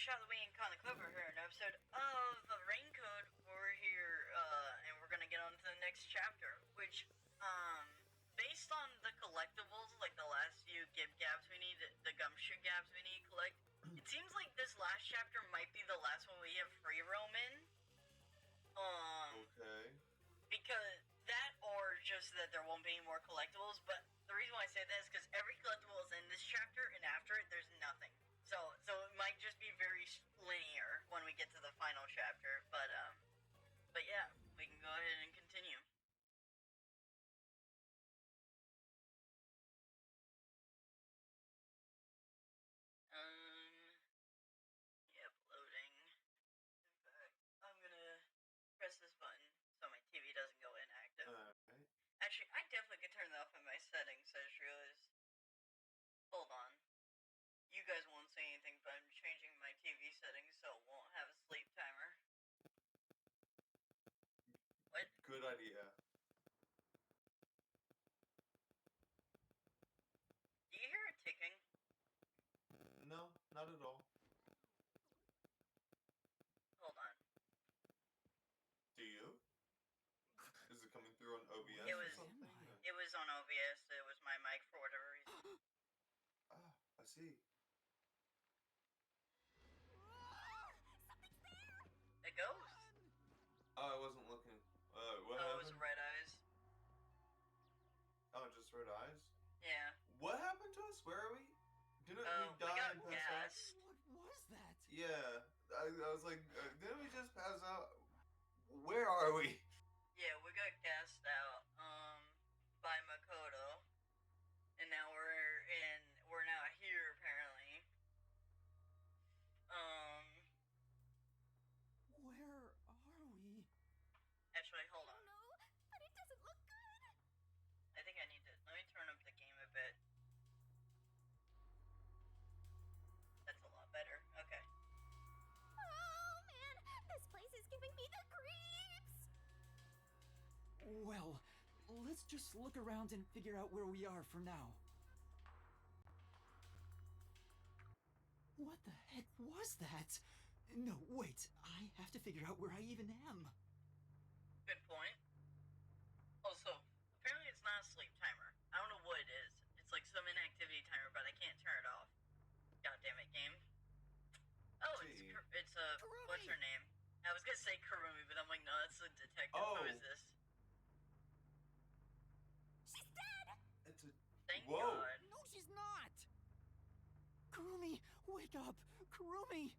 shot that we ain't kind of cover here in an episode of the Raincoat. We're here, and we're gonna get on to the next chapter, which, based on the collectibles, like the last few gabs we need, the gumshoe gabs we need to collect, it seems like this last chapter might be the last one we have free roam in. Okay. Because that, or just that there won't be any more collectibles, but the reason why I say that is because every collectible is in this chapter, and after it, there's nothing. So it might just be very linear when we get to the final chapter, but yeah, we can go ahead and continue. Yep, loading. In fact, I'm gonna press this button so my TV doesn't go inactive. Alright. Actually, I definitely could turn that off in my settings, I just realized. Hold on. You guys won't say anything, but I'm changing my TV settings so it won't have a sleep timer. What? Good idea. Do you hear it ticking? No, not at all. Hold on. Do you? Is it coming through on OBS It or was- something? It was on OBS, it was my mic for whatever reason. Ah, I see. Something's there! A ghost! Oh, I wasn't looking. What Oh, it happened? was red eyes. Oh, just red eyes? Yeah. What happened to us? Where are we? Didn't Oh, we die and got pass gassed. What was that? out? Yeah. I was like, didn't we just pass out? Where are we? Yeah, we got gassed out, by Makoto. And now we're now here, apparently. Where are we? Actually, hold on. No, but it doesn't look good. I think I need to, let me turn up the game a bit. That's a lot better. Okay. Oh man, this place is giving me the creeps. Well, let's just look around and figure out where we are for now. What the heck was that? No, wait, I have to figure out where I even am. Good point. Also, apparently it's not a sleep timer. I don't know what it is. It's like some inactivity timer, but I can't turn it off. God damn it, game. Oh, Gee. it's what's her name? I was gonna say Kurumi, but I'm like, no, that's a detective. Oh. Who is this? She's dead. It's a. Thank Whoa. God. No, she's not. Kurumi, wake up! Kurumi!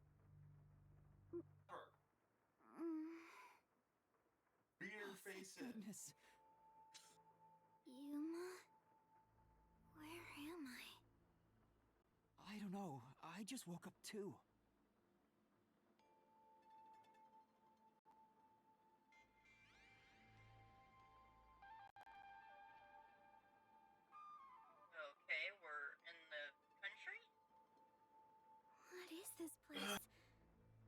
Beer Oh, face thank in. goodness. Yuma, where am I? I don't know, I just woke up too. Okay, we're in the country? What is this place?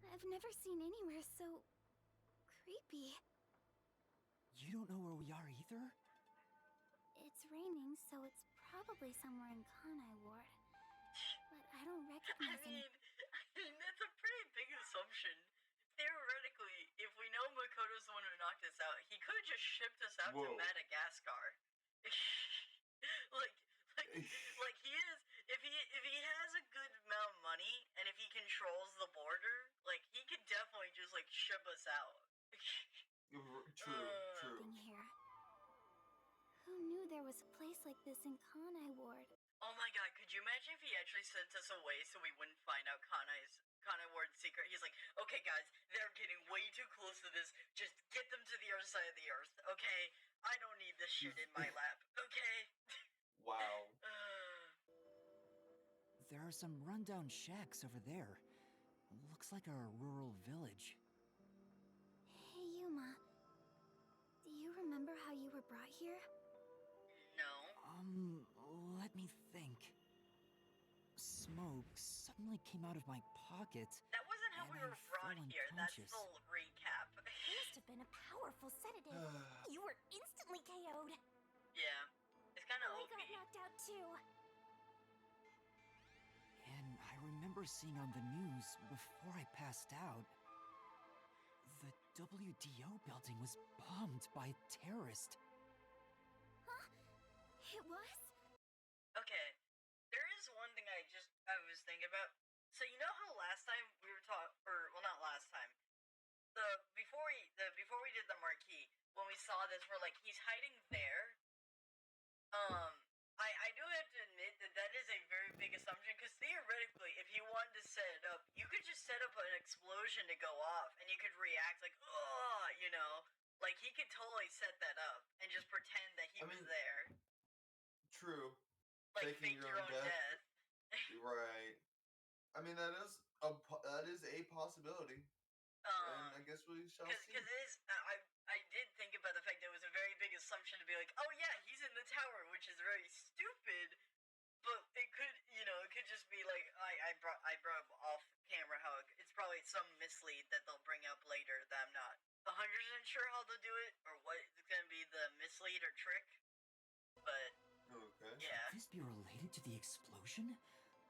I've never seen anywhere so creepy. You don't know where we are either? It's raining, so it's probably somewhere in Kanai Ward. But I don't I recognize mean, any. that's a pretty big assumption. Theoretically, if we know Makoto's the one who knocked us out, he could have just shipped us out to Whoa. Madagascar. like he is. If he has a good amount of money and if he controls the border, like he could definitely just like ship us out. True. In here. Who knew there was a place like this in Kanai Ward? Oh my god, could you imagine if he actually sent us away so we wouldn't find out Kanai Ward's secret? He's like, okay guys, they're getting way too close to this. Just get them to the other side of the earth, okay? I don't need this shit in my lap, okay? Wow. There are some rundown shacks over there. Looks like a rural village. Hey, Yuma. Do you remember how you were brought here? No. Let me think. Smoke suddenly came out of my pocket. That wasn't how we And I were fell brought here. That's unconscious. the recap. Must have been a powerful sedative. You were instantly KO'd. Yeah. It's kind of I OP. got knocked out too. And I remember remember seeing on the news before I passed out. The WDO building was bombed by a terrorist. Huh? It was? Okay, there is one thing I was thinking about. So you know how last time we were or well, not last time. Before we did the marquee, when we saw this, we're like, he's hiding there. I do have to admit that that is a very big assumption, because theoretically, if he wanted to set it up, you could just set up an explosion to go off, and you could react like, oh, you know, like he could totally set that up and just pretend that he was there, True. like Faking fake your own death. Right. I mean, that is a possibility. And I guess we shall see. Because it is, I did think about the fact that it was a very big assumption to be like, oh yeah, he's in the tower, which is very stupid. But it could, it could just be like, I brought up off camera how it's probably some mislead that they'll bring up later that I'm not 100% sure how they'll do it, or what is going to be the mislead or trick. But, Okay. yeah. Could this be related to the explosion?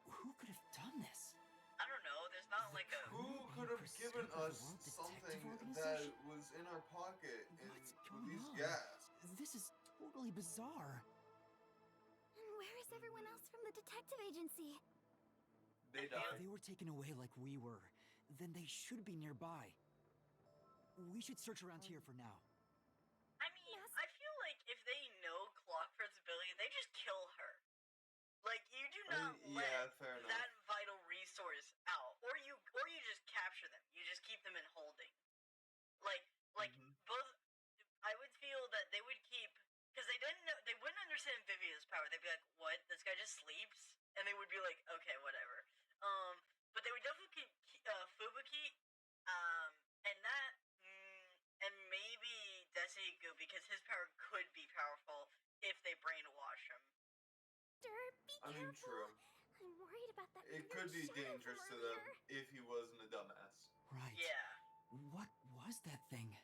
Who could have done this? I don't know, there's not like a... Who could have given us something that was in our pocket What's with going these on? gas? This is totally bizarre. And where is everyone else from the detective agency? They If died. they were taken away like we were, then they should be nearby. We should search around here for now. I mean, Yes. I feel like if they know Clockford's ability, they just kill her. Like, you do not Yeah, let fair enough. that vital resource out, or you just capture them. You just keep them in holding. Like Mhm. both. I would feel that they would keep, because they wouldn't understand Vivia's power. They'd be like, "What? This guy just sleeps?" And they would be like, "Okay, whatever." But they would definitely keep Fubuki, and that, and maybe Desigu, because his power could be powerful if they brainwash him. Be I mean, careful. true. I'm worried about that. It weird could be shadow from dangerous to them earlier. if he wasn't a dumbass. Right. Yeah. What was that thing?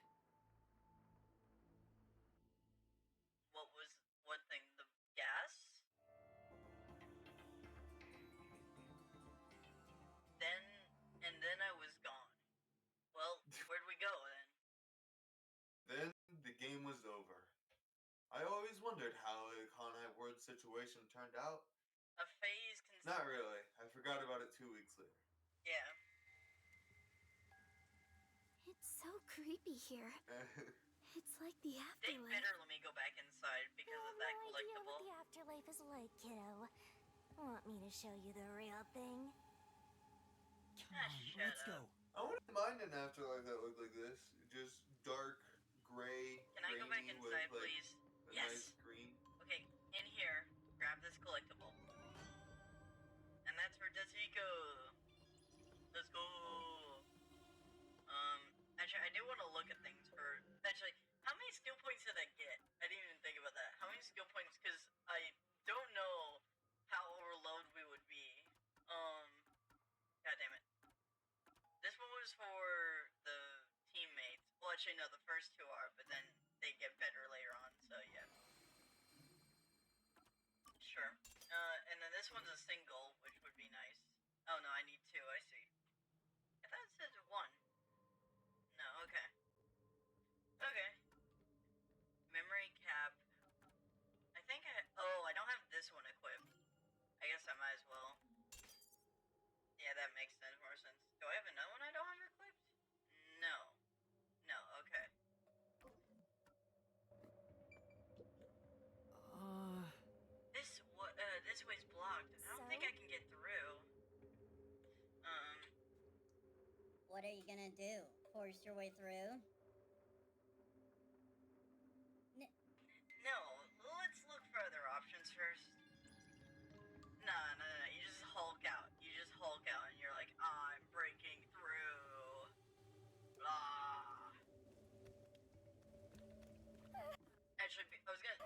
What thing? The gas? Then I was gone. Well, where'd we go then? Then the game was over. I always wondered how the Kanai Ward situation turned out. A phase Not really. I forgot about it 2 weeks later. Yeah. It's so creepy here. It's like the They afterlife. better let me go back inside because I of have that no idea collectible. what the afterlife is like, kiddo. Want me to show you the real thing? Come Ah, on, shut let's up. go. I wouldn't mind an afterlife that looked like this. Just dark, gray, Can I go back grainy inside, with, like, please? a Yes. nice green. Okay, in here, grab this collectible. And that's for Desico. Let's go. Actually, I do want to look at things for... Actually, how many skill points did I get? I didn't even think about that. How many skill points? Because I don't know how overloaded we would be. God damn it. This one was for the teammates. Well, actually, no, the first two are, but then they get better later on, so yeah. Sure. And then this one's a single, which would be nice. Oh no, I need two, I see. I thought it said one. No, okay. Okay. Memory cap. I don't have this one equipped. I guess I might as well. Yeah, that makes more sense. Do I have another one I don't have equipped? No. No, okay. This way's blocked. I don't think I can get through. What are you gonna do? Force your way through? No, let's look for other options first. No, you just Hulk out. You just Hulk out and you're like, I'm breaking through. Blah. Actually, I was gonna...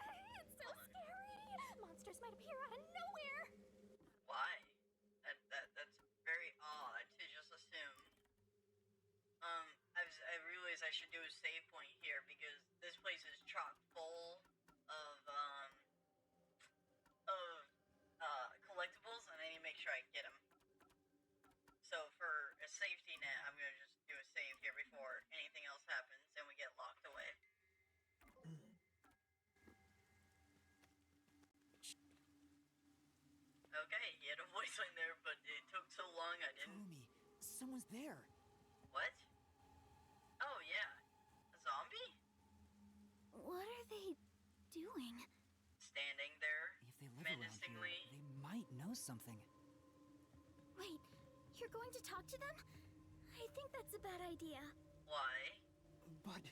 It's so scary. Monsters might appear out of nowhere. Why? That's very odd to just assume. I realize I should do a save point here because this place is chock full of collectibles, and I need to make sure I get them. safety net, I'm gonna just do a save here before anything else happens and we get locked away. Okay, he had a voice line there, but it took so long I didn't. Kurumi, someone's there. What? Oh yeah, a zombie? What are they doing? Standing there, If they live around here, menacingly. they might know something. Wait, you're going to talk to them? I think that's a bad idea. Why? But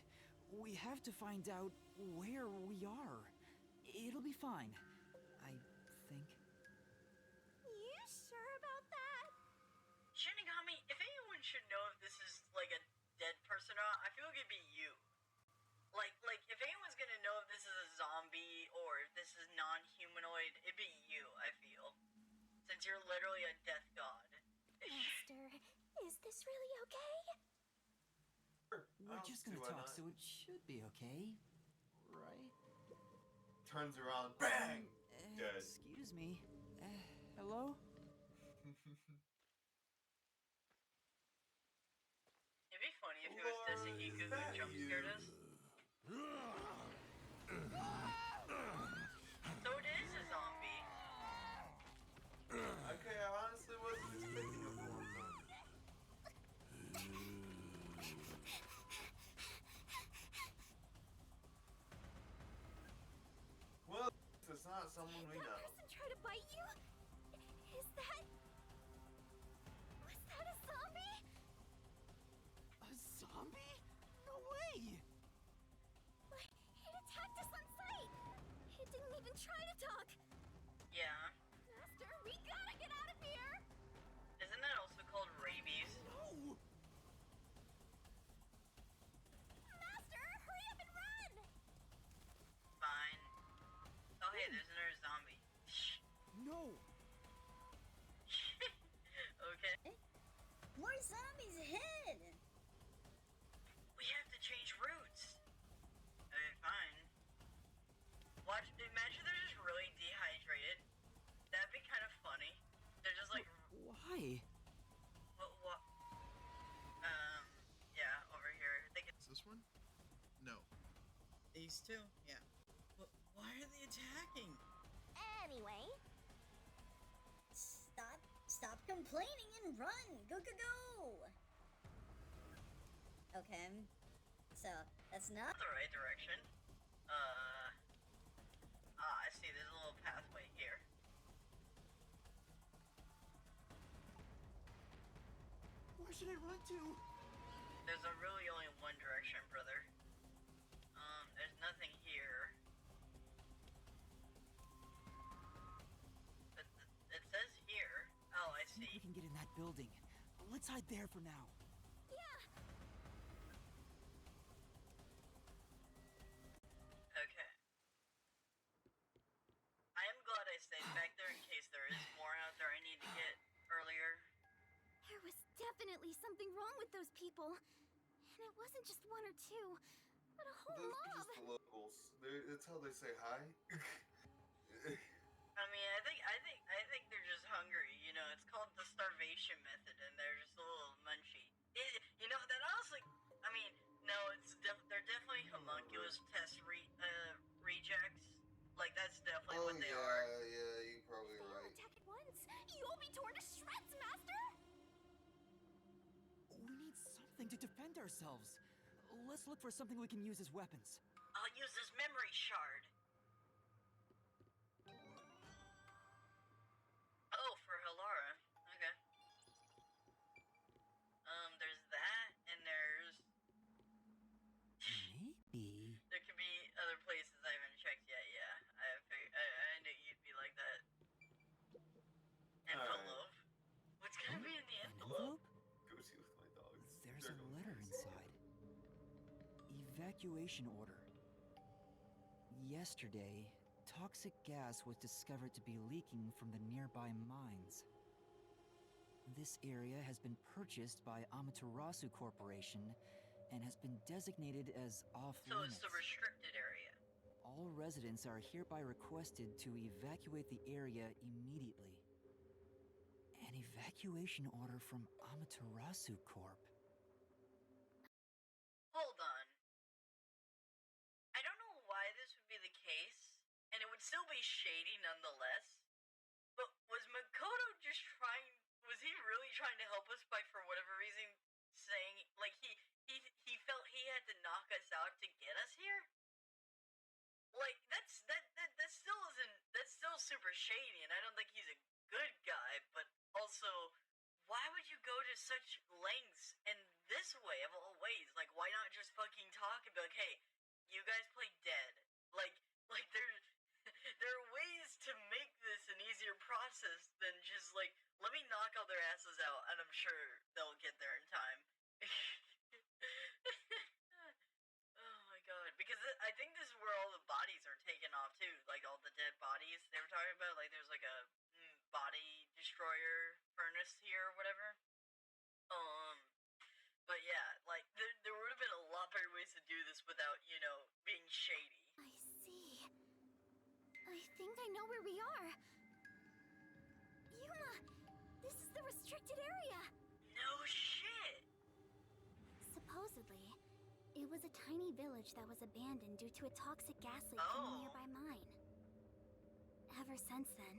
we have to find out where we are. It'll be fine, I think. You sure about that? Shinigami, if anyone should know if this is like a dead person or not, I feel like it'd be you. Like if anyone's gonna know if this is a zombie or if this is non-humanoid, it'd be you, I feel. Since you're literally a death god. Master, is this really okay? Sure, I We're don't just see gonna why talk, not. so it should be okay. Right? Turns around, bang! Dead. Excuse me. Hello? It'd be funny if it was Desihiku who jump scared us. So it is a zombie. Okay, I honestly wasn't expecting a full zombie. Well, it's not someone we That know. person tried to bite you? Is that... Was that a zombie? A zombie? No way! But it attacked us on sight! It didn't even try to talk! Yeah. Master, we gotta get out of here! Isn't that also called rabies? No! Master, hurry up and run! Fine. Oh hey, there's another zombie. No! Okay. More zombies ahead! We have to change routes. Okay, fine. Watch, imagine they're just really dehydrated. That'd be kind of funny. They're just like, Why? what? Yeah, over here. They can, Is this one? No. These two? Yeah. But why are they attacking? Anyway, Stop complaining and run! Go, go, go! Okay. So, that's not... the right direction. I see. There's a little pathway here. Where should I run to? There's a really only one direction, brother. There's nothing here. It says here. Oh, I I think we see. can get in that building. Let's hide there for now. yeah, Okay. I am glad I stayed back there in case there is more out there I need to get earlier. there was definitely something wrong with those people. And it wasn't just one or two, but a whole Those are mob. just the locals. That's how they say hi. I mean, I think they're just hungry. You know, it's called the starvation method, and they're just a little munchy. You know, that honestly, I mean, no, they're definitely homunculus test rejects. Like that's definitely Oh what they yeah, are. yeah, you're probably They all right. attack at once. You'll be torn to shreds, Master! We need something to defend ourselves. Let's look for something we can use as weapons. I'll use this memory shard. Oh, for Halara. Okay. There's that, and there's. Maybe. There could be other places I haven't checked yet. Yeah, I knew you'd be like that. Envelope. What's gonna be in the An envelope? envelope? Go see with my dogs. There's They're a going letter crazy. inside. Evacuation order. Yesterday, toxic gas was discovered to be leaking from the nearby mines. This area has been purchased by Amaterasu Corporation and has been designated as off So limits. it's the restricted area. All residents are hereby requested to evacuate the area immediately. An evacuation order from Amaterasu Corp. Hold on. I don't know why this would be the case, and it would still be shady nonetheless. But was Makoto just trying? Was he really trying to help us by, for whatever reason, saying like he felt he had to knock us out to get us here? Like that still isn't, that's still super shady, and I don't think he's a good guy. But also, why would you go to such lengths in this way of all ways? Like, why not just fucking talk and be like, hey, you guys play dead? Like there are ways to make this an easier process than just like, let me knock all their asses out, and I'm sure they'll get there in time. Oh my god, because I think this is where all the bodies are taken off too, like all the dead bodies they were talking about. Like there's like a body destroyer furnace here or whatever. But yeah, like there would have been a lot better ways to do this without, you know, being shady. I see. I think I know where we are. Yuma, this is the restricted area. No shit. Supposedly, it was a tiny village that was abandoned due to a toxic gas leak from a Oh. nearby mine. Ever since then,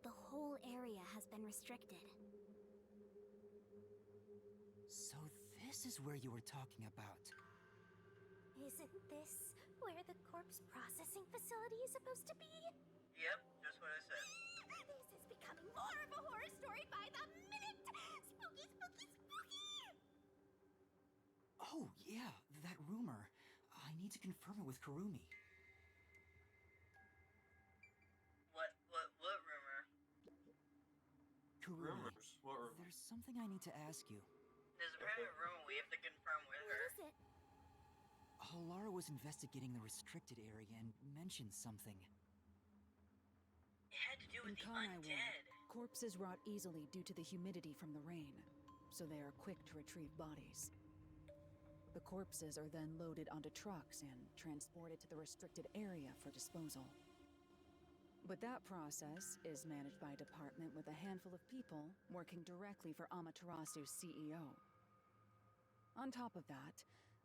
the whole area has been restricted. So this is where you were talking about. Isn't this where the corpse processing facility is supposed to be? Yep, that's what I said. This is becoming more of a horror story by the minute! Spooky, spooky, spooky! Oh, yeah, that rumor. I need to confirm it with Kurumi. What rumor? Kurumi, Rumors? What rumors? there's something I need to ask you. There's a private rumor we have to confirm with What her. is it? Halara was investigating the restricted area and mentioned something. It had to do In with the Kanai Ward, undead. corpses rot easily due to the humidity from the rain, so they are quick to retrieve bodies. The corpses are then loaded onto trucks and transported to the restricted area for disposal. But that process is managed by a department with a handful of people working directly for Amaterasu's CEO. On top of that,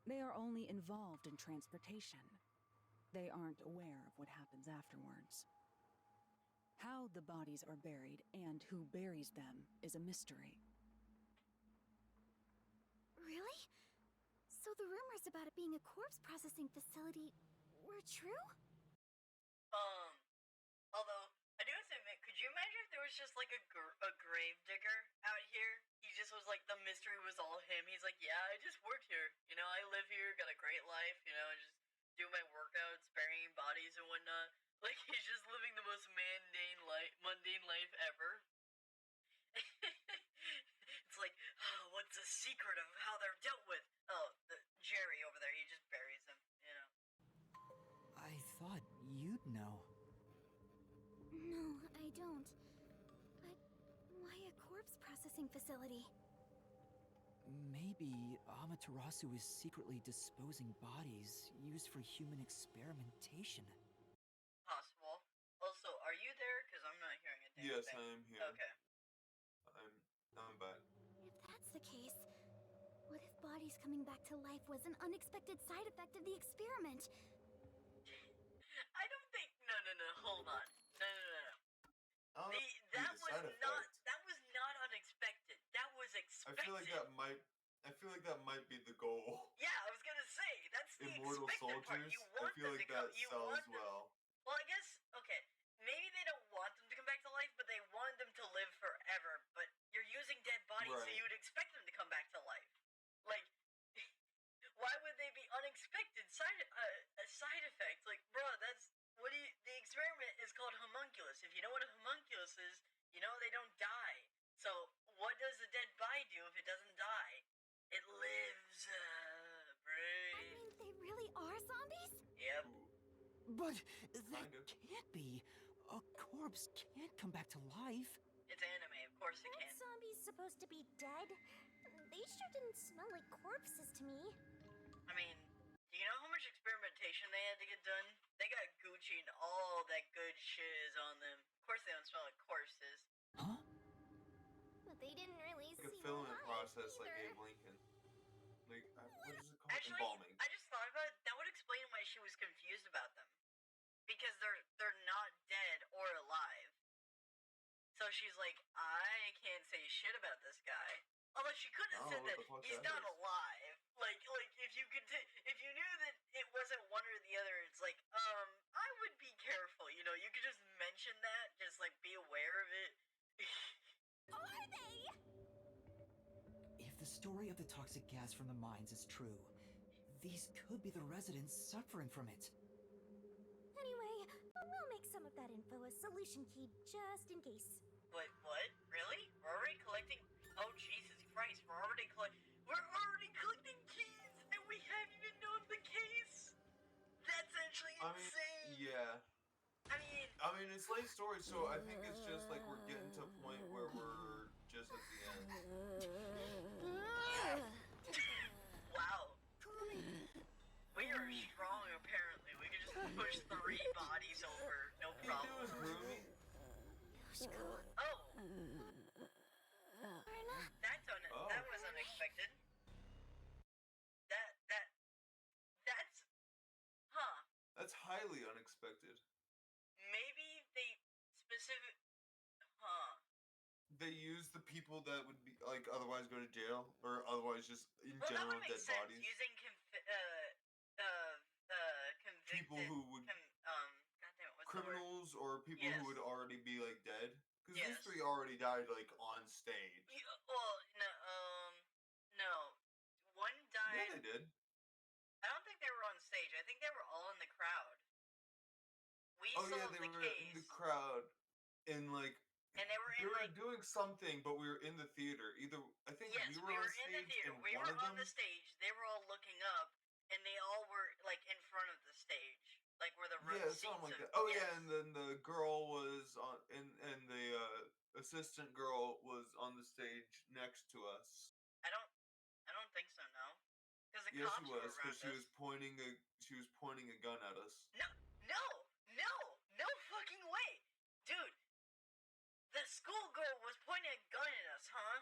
they are only involved in transportation. They aren't aware of what happens afterwards. How the bodies are buried and who buries them is a mystery. Really? So the rumors about it being a corpse processing facility were true? Although, I do have to admit, could you imagine if there was just like a grave digger out here? He just was like, the mystery was all him. He's like, yeah, I just work here. You know, I live here, got a great life, you know, I just do my workouts, burying bodies and whatnot. Like, he's just living the most mundane life ever. It's like, oh, what's the secret of how they're dealt with? Oh, Jerry over there, he just buries them, you know. I thought you'd know. No, I don't. But why a corpse processing facility? Maybe Amaterasu is secretly disposing bodies used for human experimentation. Possible. Also, are you there? Because I'm not hearing a damn Yes, thing. I am here. Okay. I'm back. If that's the case, what if bodies coming back to life was an unexpected side effect of the experiment? I don't think. No. Hold on. No. I don't know if it'd be That the was side not. effect. That was not unexpected. That was I expected. feel like that might be the goal. Yeah, I was gonna say that's the Immortal expected part. soldiers. You I want feel them like to come. that You sells want them. well. Well, I guess okay. Maybe they don't want them to come back to life, but they want them to live forever. But you're using dead bodies, so Right. you would expect them to come back to life. Like, why would they be unexpected side effects? Like, bro, that's what do you, the experiment is called homunculus. If you know what a homunculus is, you know they don't die. So what does a dead body do if it doesn't die? It lives. I Brain. mean, they really are zombies? Yep. Ooh. But that Kinda. can't be. A corpse can't come back to life. It's anime. Of course it can. Aren't zombies supposed to be dead? They sure didn't smell like corpses to me. I mean, do you know how much experimentation they had to get done? They got Gucci and all that good shit is on them. Of course they don't smell like corpses. Huh? But They didn't really Like a seem filming alive process like either. Abe Lincoln. Like, what is it called? Actually, Embalming. I just thought about it. That would explain why she was confused about them, because they're not dead or alive. So she's like, I can't say shit about this guy. Although she could have Oh, said what that the fuck he's that not is. alive. Like if you could, if you knew that it wasn't one or the other, it's like, I would be careful. You know, you could just mention that, just like be aware of it. Are they? If the story of the toxic gas from the mines is true, these could be the residents suffering from it. Anyway, we'll make some of that info a solution key just in case. Wait, what? Really? We're already collecting? Oh Jesus Christ! We're already collecting keys, and we haven't even known the case. That's actually I mean, insane. yeah. I mean, I mean, it's late story, so I think it's just like we're getting to a point where we're just at the end. wow. We are strong. Apparently, we can just push 3 bodies over, no All you do problem. is groovy. Yoshiko. Oh, Arna? Oh. that was unexpected. That's, huh? That's highly unexpected. Maybe they specific, huh? They use the people that would be like otherwise go to jail, or otherwise just in Well, that general would make dead sense. bodies. Using convicted People who would goddamn, what's the word? criminals or people Yes. who would already be like dead. Because Yes. these 3 already died like on stage. Well, no. One Yeah, died. they did. I don't think they were on stage. I think they were all in the crowd. We Oh yeah, solved they the were case, in the crowd, in like and they were they in were like doing something, but we were in the theater. Either I think yes, we were on in the stage theater. and We one were of them. on the stage. They were all looking up, and they all were like in front of the stage, like where the row Yeah, seats something like of- that. Oh yes. yeah, and then the girl was on, and the assistant girl was on the stage next to us. I don't think so. No, because the Yeah, cops she were was, around because she us. was pointing a gun at us. No fucking way, dude. The schoolgirl was pointing a gun at us, huh?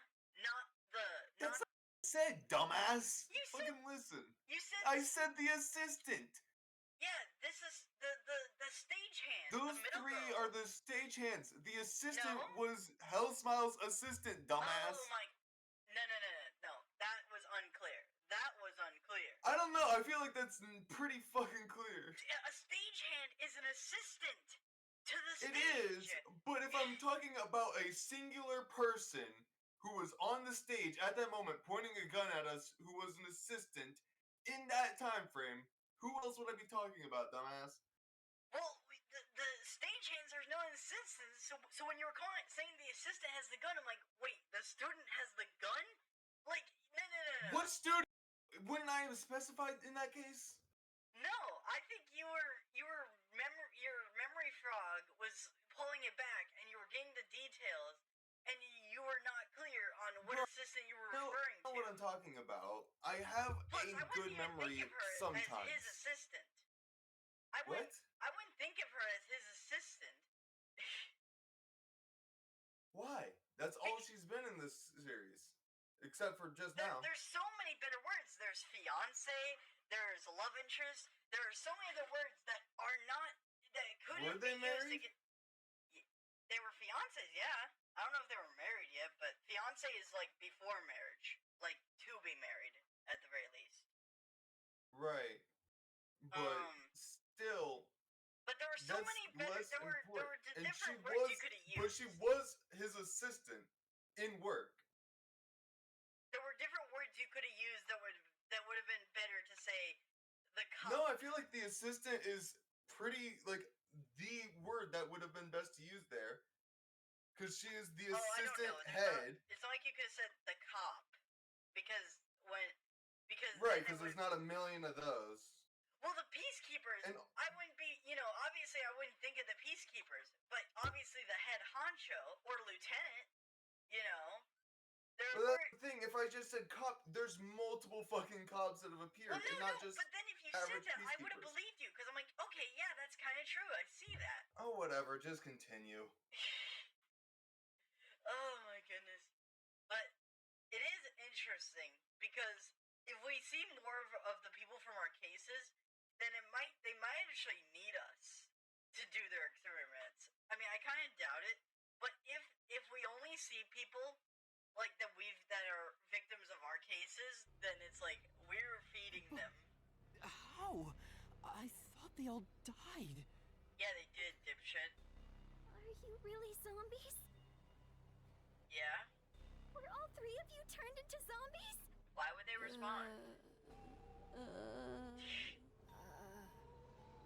Not the. That's not what I said, dumbass. You said- Fucking listen. You said. I said the assistant. Yeah, this is the stagehand. Those the middle 3 girl. are the stagehands. The assistant No. was Hell Smiles' assistant, dumbass. Oh my. No. That was unclear. I don't know. I feel like that's pretty fucking clear. A stagehand is an assistant to the It stage. is, but if I'm talking about a singular person who was on the stage at that moment pointing a gun at us, who was an assistant in that time frame, who else would I be talking about, dumbass? Well, the stagehands, there's no assistants. So when you were saying the assistant has the gun, I'm like, wait, the student has the gun? Like, no. What student? Wouldn't I have specified in that case? No, I think your memory frog was pulling it back, and you were getting the details, and you were not clear on what Bro, assistant you were No, referring I know to. what I'm talking about. I have Plus, a I wouldn't good even memory think of her sometimes. as his assistant. I What? wouldn't think of her as his assistant. Why? That's all she's been in this series. Except for just now. There's so many better words. There's fiance. There's love interest. There are so many other words that are not that couldn't Were they be used married? They were fiancés, yeah. I don't know if they were married yet, but fiance is like before marriage, like to be married at the very least. Right. But still, But there were so that's many better. less There were important. And she different words was, you could have used. but she was his assistant in work. There were different words you could have used that would have been better to say. The cop. No, I feel like the assistant is pretty like the word that would have been best to use there, because she is the Oh, I don't assistant know. head. It's not like you could have said the cop, because Right, then because it there's would- not a million of those. Well, the peacekeepers, And- I wouldn't be, obviously I wouldn't think of the peacekeepers, but obviously the head honcho or lieutenant, there Well, were. that's the thing. If I just said cop, there's multiple fucking cops that have appeared, Well, and no, not just. but then if you said average that, I would have peacekeepers. believed you, because I'm like, okay, yeah, that's kind of true. I see that. Oh, whatever. Just continue. Oh my goodness. interesting because if we see more of the people from our cases, then they might actually need us to do their experiments. I mean, I kind of doubt it, but if we only see people like that are victims of our cases, then it's like we're feeding them. How? I thought they all died. Yeah, they did, dipshit. Are you really zombies? Yeah. Were all three of you turned into zombies? Why would they respond?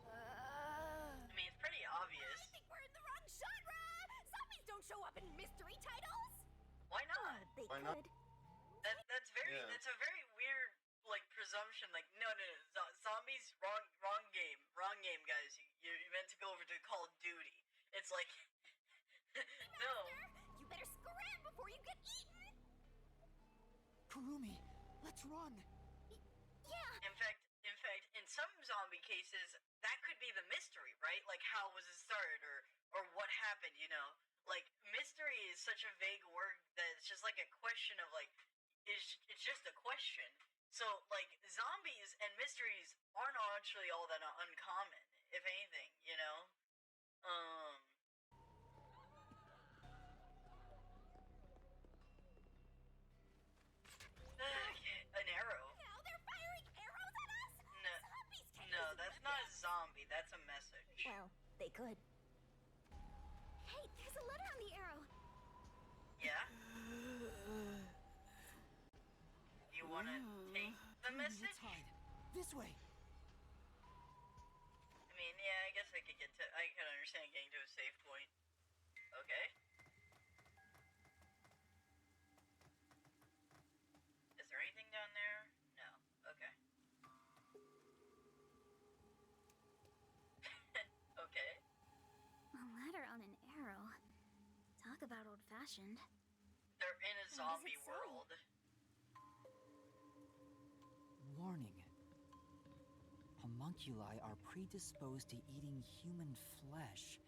I mean, it's pretty obvious. I think we're in the wrong genre! Zombies don't show up in mystery titles! Why not? They Why not? could. That's very Yeah. that's a very weird like presumption. Like no, zombies wrong game, guys. You meant to go over to Call of Duty. It's like no. You better scram before you get eaten! Kurumi, let's run. Yeah, In fact, in some zombie cases, that could be the mystery, right? Like how was it started or what happened? You know, like mystery is such a vague word that it's just like a question of like it's just a question. So like zombies and mysteries aren't actually all that uncommon, if anything, you know. An arrow. now they're firing arrows at us? No, Zombies can't no, use that's weapons. not a zombie. That's a message. Well, they could. Hey, there's a letter on the arrow. Yeah. You wanna take the Kurumi, message? let's hide. This way. I mean, yeah, I guess I can understand getting to a safe point. Okay. Is there anything down there? No. Okay. Okay. A letter on an arrow. Talk about old-fashioned. They're in a does it zombie say? world. Warning. Homunculi are predisposed to eating human flesh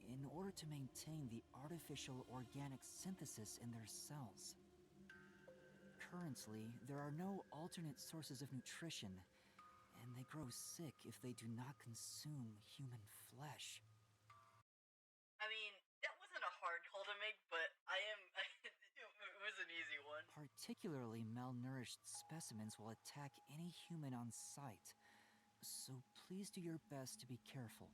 in order to maintain the artificial organic synthesis in their cells. Currently, there are no alternate sources of nutrition, and they grow sick if they do not consume human flesh. I mean, that wasn't a hard call to make, but it was an easy one. Particularly malnourished specimens will attack any human on sight, so please do your best to be careful.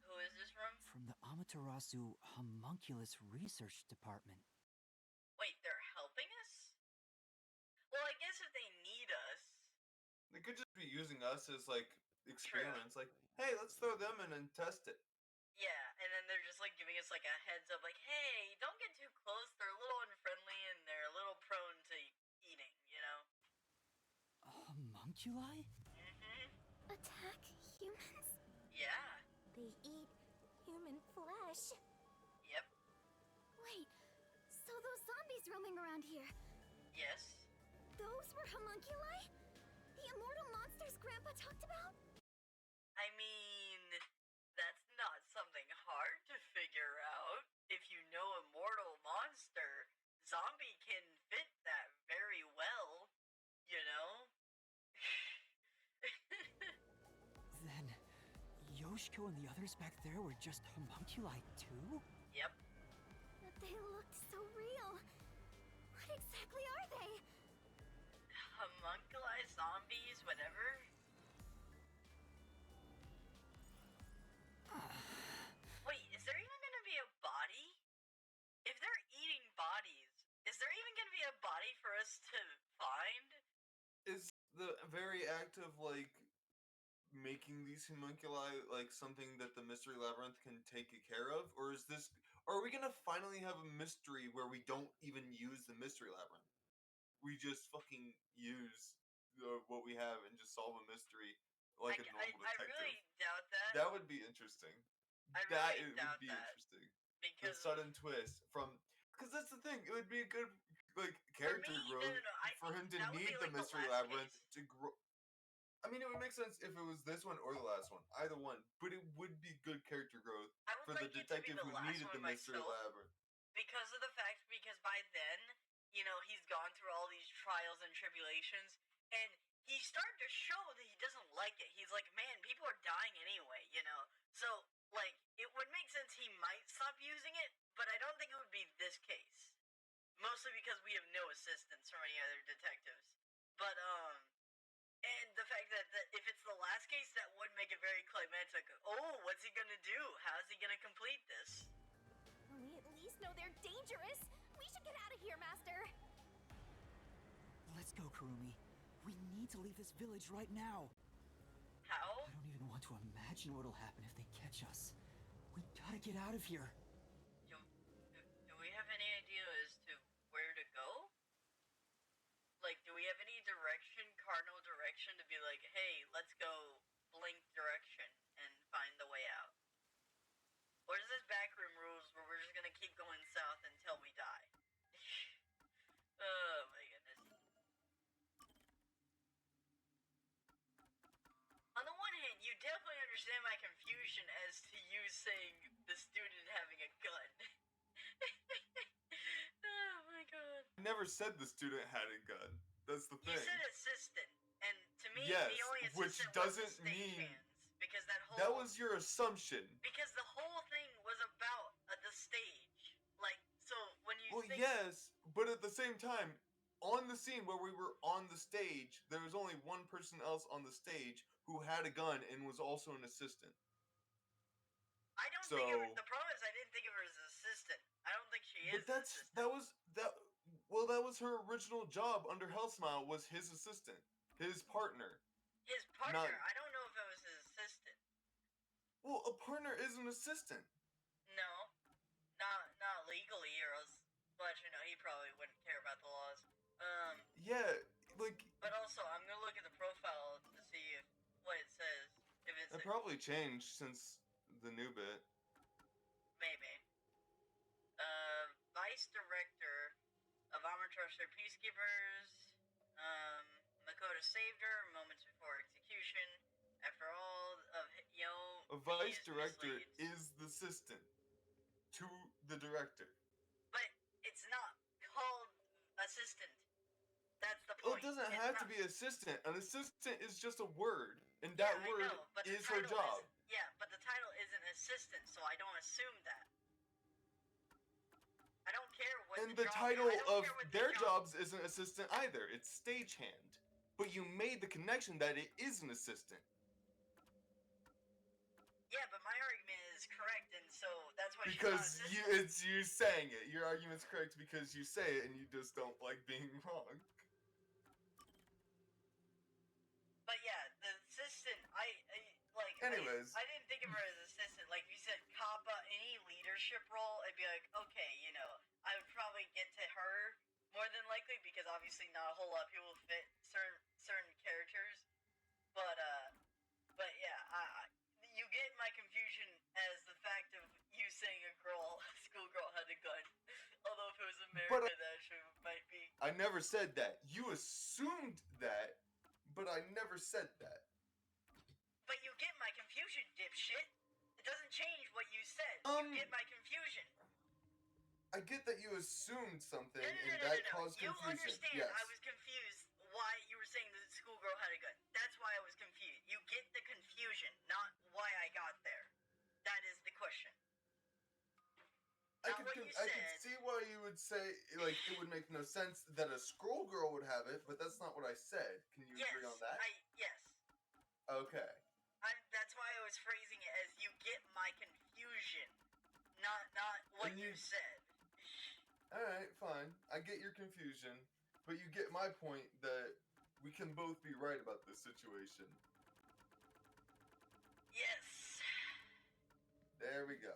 Who is this from? From the Amaterasu Homunculus Research Department. Wait, they're helping us? Well, I guess if they need us. They could just be using us as like experiments. Like, hey, let's throw them in and test it. Yeah, and then they're just like giving us like a heads up, like, hey, don't get too close. They're a little unfriendly and they're a little prone to eating, you know? Homunculi? Attack humans? Yeah. They eat human flesh. Yep. Wait, so those zombies roaming around here, Yes. those were homunculi? The immortal monsters Grandpa talked about? I mean, that's not something hard to figure out. If you know immortal monster, zombie can fit that very well, you know? Then, Yoshiko and the others back there were just homunculi too? Yep. But they looked so real. What exactly are they? Homunculi, zombies, whatever. Wait, is there even gonna be a body? If they're eating bodies, is there even gonna be a body for us to find? Is the very act of like making these homunculi like something that the mystery labyrinth can take care of, or is this? Are we gonna finally have a mystery where we don't even use the mystery labyrinth? We just fucking use what we have and just solve a mystery like a normal I detective. really doubt that. That would be interesting. I That really it doubt would be that. interesting. The Because sudden twist from, because that's the thing. It would be a good like character me, growth no, I for him think to that would need be, the like, the mystery last labyrinth case. to grow. I mean, it would make sense if it was this one or the last one, either one. But it would be good character growth I for would the like it to be detective the who last needed one the mystery myself. labyrinth. Because by then you know, he's gone through all these trials and tribulations, and he's starting to show that he doesn't like it. He's like, man, people are dying anyway, you know? So, like, it would make sense he might stop using it, but I don't think it would be this case. Mostly because we have no assistance from any other detectives. But, and the fact that if it's the last case, that would make it very climactic. Oh, what's he gonna do? How's he gonna complete this? We at least know they're dangerous. We should get out of here, Master. Let's go, Kurumi. We need to leave this village right now. How? I don't even want to imagine what'll happen if they catch us. We gotta get out of here. Do we have any idea as to where to go? Like, do we have any direction, cardinal direction, to be like, hey, let's go blink direction and find the way out? Or is this backroom rules where we're just gonna keep going south until we die? Oh my goodness. On the one hand, you definitely understand my confusion as to you saying the student having a gun. Oh my god. I never said the student had a gun. That's the You thing. said assistant, and to me, Yes, the only which assistant was the doesn't mean- stagehands. Because that whole... That was your assumption. Because the whole thing was about the stage. Like, so when you Well, think... yes, but at the same time, on the scene where we were on the stage, there was only one person else on the stage who had a gun and was also an assistant. I don't think it was... So- The problem is I didn't think of her as an assistant. I don't think she is But an assistant. that was her original job under Hellsmile, was his assistant, his partner. His partner, not- I don't know if it was his assistant. Well, a partner is an assistant. No. Not legally, or else... Well, actually, no, he probably wouldn't care about the laws. Yeah, like, But also, I'm gonna look at the profile to see if what it says. If it's... it probably changed since the new bit. Maybe. Vice Director of Amaterasu Peacekeepers. Makoto saved her moments before execution. After all of A vice director is the assistant to the director. But it's not called assistant. That's the Well, point. it doesn't It's have to not- be assistant. An assistant is just a word, and Yeah, that I word know, but the is her title job. Yeah, but the title isn't assistant, so I don't assume that. I don't care what And the the job, title I don't of care what the their job, jobs isn't assistant either. It's stagehand. But you made the connection that it is an assistant. Yeah, but my argument is correct, and so that's why Because she's not assistant. it's you saying it. Your argument's correct because you say it and you just don't like being wrong. But yeah, the assistant, Anyways. I didn't think of her as assistant. Like, if you said Kappa, any leadership role, I'd be like, okay, you know, I would probably get to her more than likely, because obviously not a whole lot of people fit certain characters. But yeah, you get my confusion as the fact of you saying a schoolgirl had a gun. Although if it was America, that actually might be. I never said that. You assumed that, but I never said that. But you get my confusion, dipshit. It doesn't change what you said. You get my confusion. I get that you assumed something No, and that caused You confusion. understand Yes. I was confused why you were saying the schoolgirl had a gun. That's why I was confused. You get the confusion, not why I got there. That is the question. I Not could, what you I could said. see why you would say, like, it would make no sense that a scroll girl would have it, but that's not what I said. Can you Yes, agree on that? yes. Okay. That's why I was phrasing it as you get my confusion, not what And you you- said. Alright, fine. I get your confusion, but you get my point that we can both be right about this situation. Yes. There we go.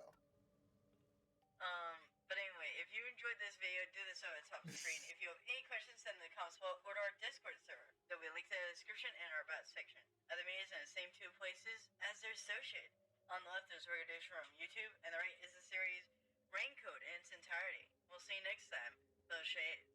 But anyway, if you enjoyed this video, do this on the top of the screen. If you have any questions, send them in the comments below or to our Discord server. There'll be a link in the description and our about section. Other videos in the same two places as they're associated. On the left is recommendation from YouTube, and the right is the series Rain Code in its entirety. We'll see you next time. Those shades.